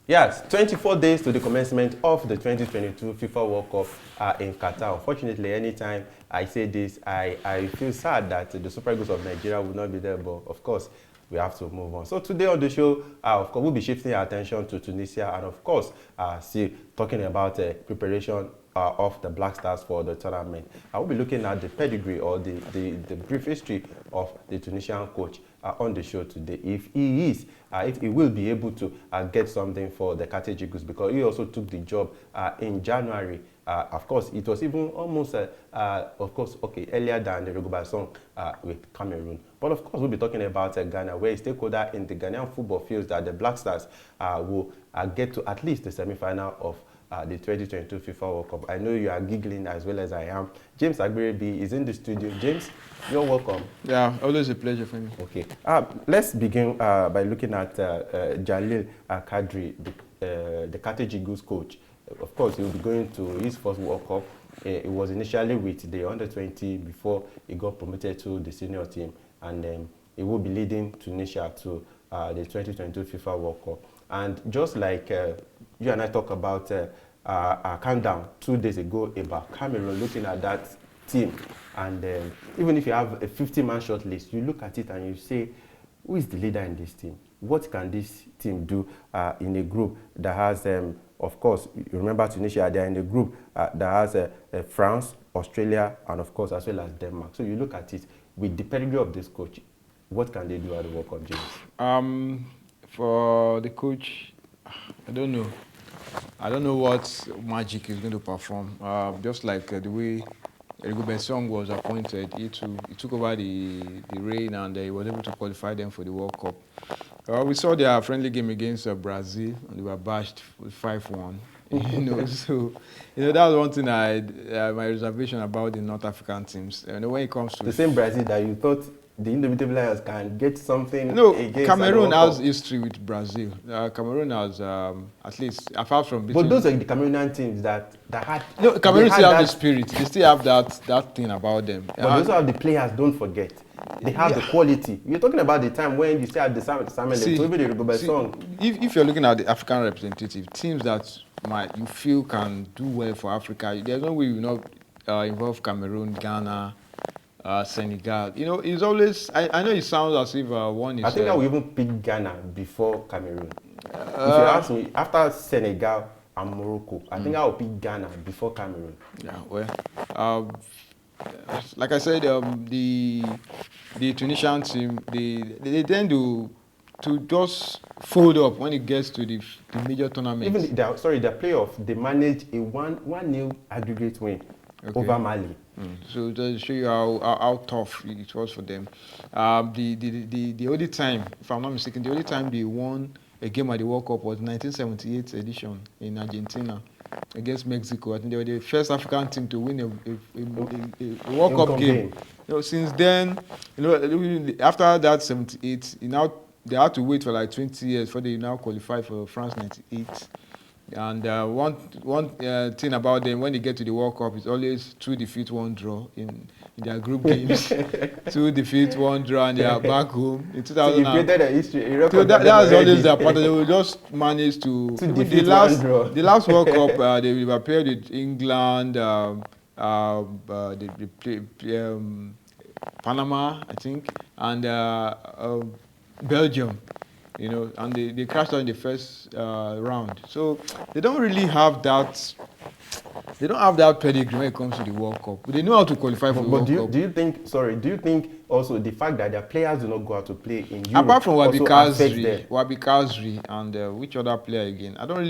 Yes, 24 days to the commencement of the 2022 FIFA World Cup in Qatar. Unfortunately, anytime I say this, I feel sad that the Super Eagles of Nigeria will not be there, but of course, we have to move on. So today on the show, of course, we'll be shifting our attention to Tunisia and of course, talking about preparation of the Black Stars for the tournament. I will be looking at the pedigree or the brief history of the Tunisian coach on the show today. If he will be able to get something for the Qatar Eagles, because he also took the job in January. Of course, it was even almost, earlier than the Edubiase with Cameroon. But of course, we'll be talking about Ghana, where a stakeholder in the Ghanaian football feels that the Black Stars will get to at least the semi-final of the 2022 FIFA World Cup. I know you are giggling as well as I am. James Agberebi is in the studio. James, you're welcome. Yeah, always a pleasure for me. Okay. Let's begin by looking at Jalil Kadri, the Qatar Eagles coach. Of course, he will be going to his first World Cup. It was initially with the under-20 before he got promoted to the senior team. And he will be leading Tunisia to the 2022 FIFA World Cup. And just like you and I talked about a countdown 2 days ago about Cameroon, looking at that team, and even if you have a 50-man short list, you look at it and you say, who is the leader in this team? What can this team do in a group that has, of course, you remember Tunisia, they are in a group that has France, Australia, and of course, as well as Denmark. So you look at it, with the pedigree of this coach, what can they do at the World Cup, James? For the coach, I don't know. I don't know what magic is going to perform. Just like the way Edubiase was appointed, he took over the reign and he was able to qualify them for the World Cup. We saw their friendly game against Brazil and they were bashed with 5-1. So that was one thing my reservation about the North African teams. When it comes to the same Brazil that you thought the Indomitable Lions can get something. No, against Cameroon has history with Brazil. Cameroon has, at least, apart from... But those are the Cameroonian teams that had... No, Cameroon still have the spirit. They still have that thing about them. But those are the players, don't forget. They have the quality. You're talking about the time when you still have the Samuel, if you're looking at the African representative, teams that you feel can do well for Africa, there's no way you will not involve Cameroon, Ghana, Senegal. It's always... I know it sounds as if one is... I think I will even pick Ghana before Cameroon. If you ask me, after Senegal and Morocco, I think I will pick Ghana before Cameroon. Yeah, well, like I said, the Tunisian team, they tend to just fold up when it gets to the major tournament. Even the playoff, they managed a 1-0 aggregate win over Mali. So to show you how tough it was for them. The only time, if I'm not mistaken, the only time they won a game at the World Cup was 1978 edition in Argentina against Mexico. I think they were the first African team to win a World Cup game. Since then, after that 78, they had to wait for like 20 years before they now qualify for France 98. And one thing about them, when they get to the World Cup, it's always 2 defeat, 1 draw in their group games. 2 defeat, 1 draw, and they are back home. In 2000, so you created a history. So that was always their part. They will just manage to defeat, 1 draw. The last World Cup, they were paired with England. They played Panama, I think, and Belgium. And they crashed out in the first round. So they don't really have that. They don't have that pedigree when it comes to the World Cup. But they know how to qualify for the World Cup. Do you think also the fact that their players do not go out to play in Europe apart from Wabi Kazri and which other player again? They don't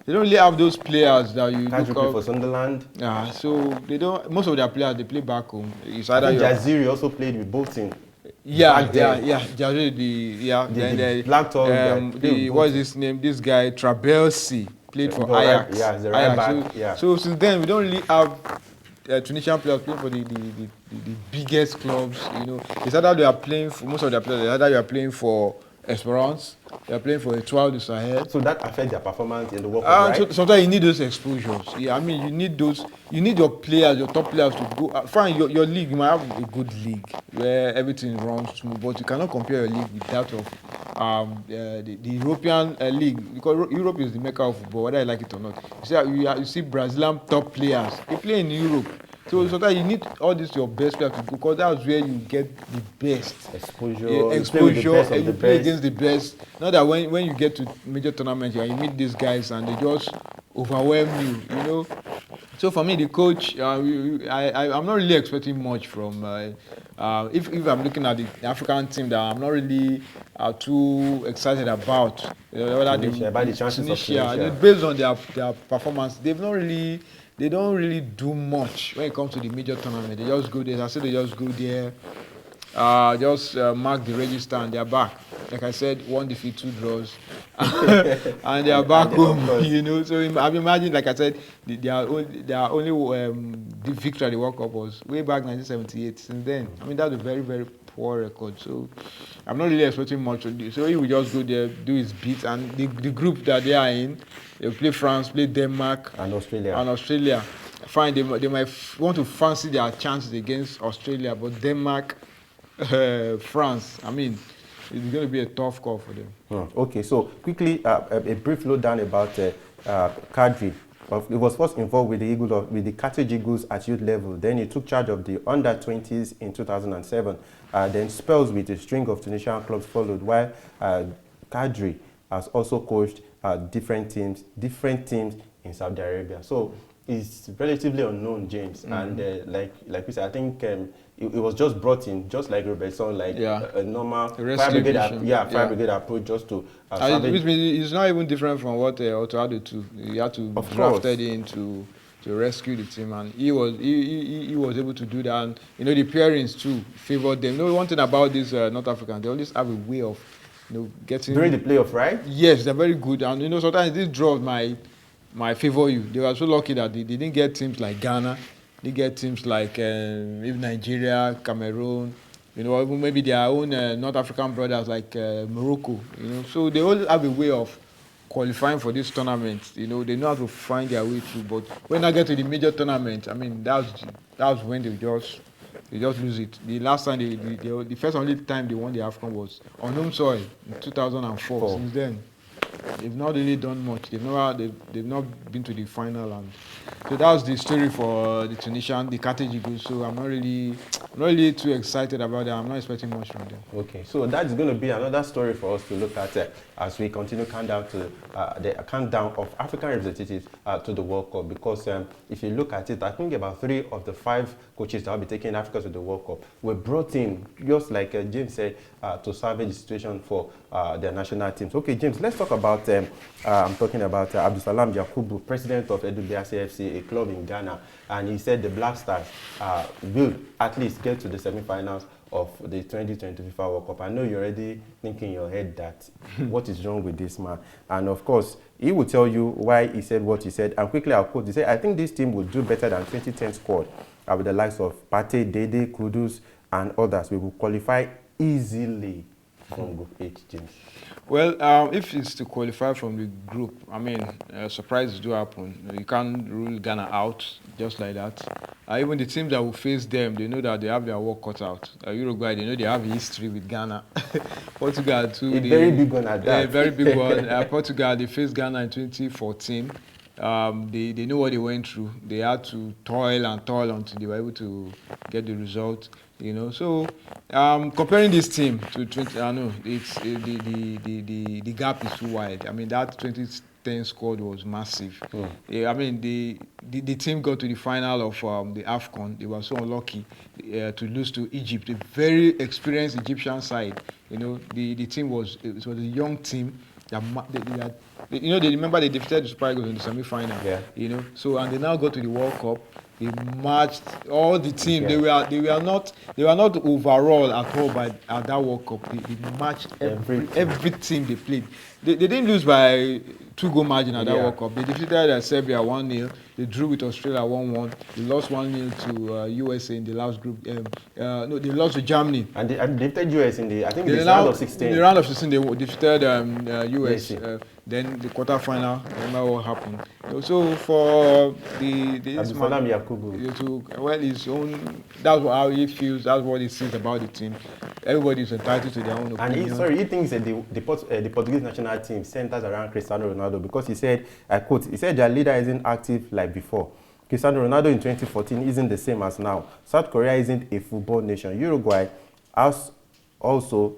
really have those players that you look up for Sunderland. Yeah, so they don't. Most of their players they play back home. It's either Jaziri also played with both teams. Jaziri, the black top. What is his name? This guy Trabelsi played for Ajax. Yeah, the right back. So since then we don't really have Tunisian players playing for the biggest clubs. It's either they are playing for most of their players. Either you are playing for Esperance. They are playing for Etoile du Sahel. So that affects their performance in the World Cup, right? So sometimes you need those exposures. Yeah, I mean, you need those. You need your players, your top players, to go. Fine, your league. You might have a good league where everything runs smooth, but you cannot compare your league with that of the European league, because Europe is the mecca of football, whether you like it or not. You see Brazilian top players. They play in Europe. So sometimes you need all this your best players to go, because that's where you get the best exposure. And you play against the best. Not that when you get to major tournaments, you meet these guys and they just overwhelm you. You know. So for me, the coach, I'm not really expecting much from. If I'm looking at the African team, that I'm not really too excited about. About the chances of Tunisia. Based on their performance, they don't really do much when it comes to the major tournament. They just go there. I say they just go there, mark the register and they're back. Like I said, 1 defeat, 2 draws, and they are back home. You know, so I've imagined, like I said, their only the victory at the World Cup was way back 1978. Since then, I mean, that's a very, very poor record. So I'm not really expecting much to do. So he will just go there, do his bit, and the group that they are in, they'll play France, play Denmark, and Australia. Fine, they might want to fancy their chances against Australia, but Denmark, France, I mean, it's going to be a tough call for them. Okay, so quickly, a brief lowdown about Kadri. He was first involved with the Carthage Eagles at youth level. Then he took charge of the under-20s in 2007. Then spells with a string of Tunisian clubs followed, while Kadri has also coached different teams in Saudi Arabia. So it's relatively unknown, James. And like we said, I think it was just brought in, just like Robertson, like a normal fire brigade approach, just to which means it's not even different from what Otoado too. He had to be drafted in to rescue the team, and he was able to do that. And you know, the pairings too favored them. You know, one thing about these North Africans, they always have a way of getting during the playoff, right? Yes, they're very good, and you know, sometimes these draws might favor you. They were so lucky that they didn't get teams like Ghana. They get teams like even Nigeria, Cameroon, you know, even maybe their own North African brothers like Morocco, you know. So they all have a way of qualifying for this tournament. You know, they know how to find their way through. But when I get to the major tournament, I mean, that's when they just lose it. The last time the first only time they won the AFCON was on home soil in 2004. Since then, they've not really done much. They've not been to the final, and so that's the story for the Tunisian, the Carthage Eagles. So I'm not really too excited about that. I'm not expecting much from them. Okay, so that's going to be another story for us to look at as we continue countdown to the countdown of African representatives to the World Cup. Because if you look at it, I think about 3 of the 5 coaches that will be taking Africa to the World Cup were brought in, just like James said, to salvage the situation for their national teams. Okay, James, let's talk about, I'm talking about Abdul Salam Yakubu, president of Edubiase FC, a club in Ghana, and he said the Black Stars will at least get to the semi-finals of the 2020 FIFA World Cup. I know you're already thinking in your head that what is wrong with this man, and of course he will tell you why he said what he said. And quickly I'll quote, he said, "I think this team will do better than 2010 squad with the likes of Pate, Dede, Kudus and others. We will qualify easily from Group H." James. Well, if it's to qualify from the group, I mean, surprises do happen. You can't rule Ghana out just like that. Even the teams that will face them, they know that they have their work cut out. Uruguay, they know they have a history with Ghana. Portugal, too. A very big one at that. A very big one. Portugal, they faced Ghana in 2014. They know what they went through. They had to toil until they were able to get the result. You know, so comparing this team to 20, I know it's the gap is too wide. I mean, that 2010 squad was massive. I mean, the team got to the final of the AFCON. They were so unlucky to lose to Egypt, a very experienced Egyptian side. You know, the team it was a young team. They remember they defeated the Super Eagles in the semi-final. Yeah. You know, so and they now go to the World Cup. They matched all the team. Yeah. They were not overall at all at that World Cup. They matched every team they played. They didn't lose by 2-goal margin at that World Cup. They defeated Serbia 1-0. They drew with Australia 1-1. They lost 1-0 to USA in the last group. No, they lost to Germany. And they defeated US in the, I think, the round of 16. In the round of 16, they defeated US. Then the quarterfinal, remember what happened. So for Abdul Salam Yakubu, well, his own, that's how he feels, that's what he sees about the team. Everybody is entitled to their own opinion. And he thinks that the Portuguese national team centers around Cristiano Ronaldo because he said, I quote, he said their leader isn't active like before. Cristiano Ronaldo in 2014 isn't the same as now. South Korea isn't a football nation. Uruguay has also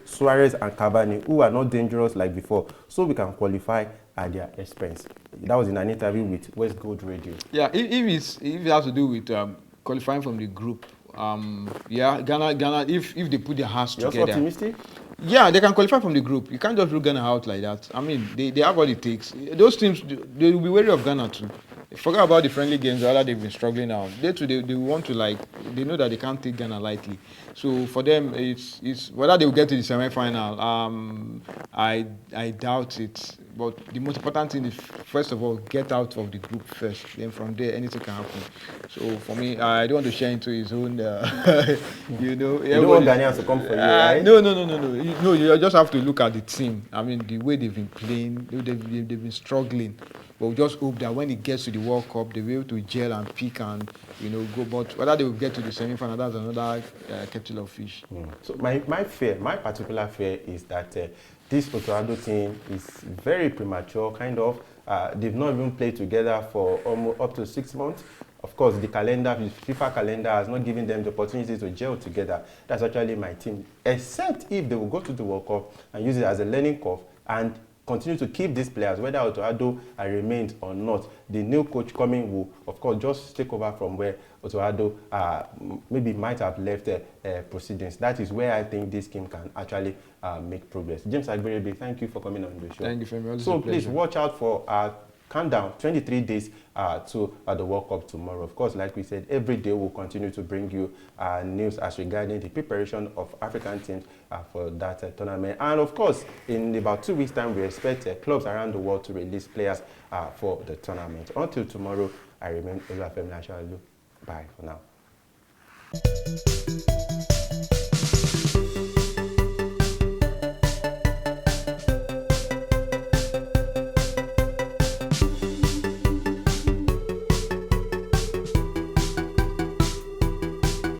Suarez and Cavani, who are not dangerous like before, so we can qualify at their expense. That was in an interview with West Gold Radio. Yeah, if it has to do with qualifying from the group, yeah, Ghana, if they put their hearts together. You're also optimistic? Yeah, they can qualify from the group. You can't just rule Ghana out like that. I mean, they have what it takes. Those teams, they will be wary of Ghana too. Forget about the friendly games, rather they've been struggling now. They want to, like, they know that they can't take Ghana lightly. So for them, it's whether they will get to the semi-final, I doubt it. But the most important thing is, first of all, get out of the group first. Then from there, anything can happen. So for me, I don't want to share into his own, you know. You don't want Ghanaians to come for you, right? No. No, you just have to look at the team. I mean, the way they've been playing, they've been struggling. But we just hope that when it gets to the World Cup, they'll be able to gel and pick and, you know, go. But whether they will get to the semi-final, that's another kettle of fish. So my particular fear is that this Otoado team is very premature, kind of. They've not even played together for almost up to 6 months. Of course, the FIFA calendar has not given them the opportunity to gel together. That's actually my team, except if they will go to the World Cup and use it as a learning curve and continue to keep these players, whether Otoado remains or not. The new coach coming will, of course, just take over from where Otoado maybe might have left proceedings. That is where I think this team can actually make progress. James Agberebe, thank you for coming on the show. Thank you for me. So please watch out for our countdown, 23 days to the World Cup tomorrow. Of course, like we said, every day we'll continue to bring you news as regarding the preparation of African teams for that tournament. And of course, in about 2 weeks' time, we expect clubs around the world to release players for the tournament. Until tomorrow, I remain Olufemi Ashaolu. Bye for now.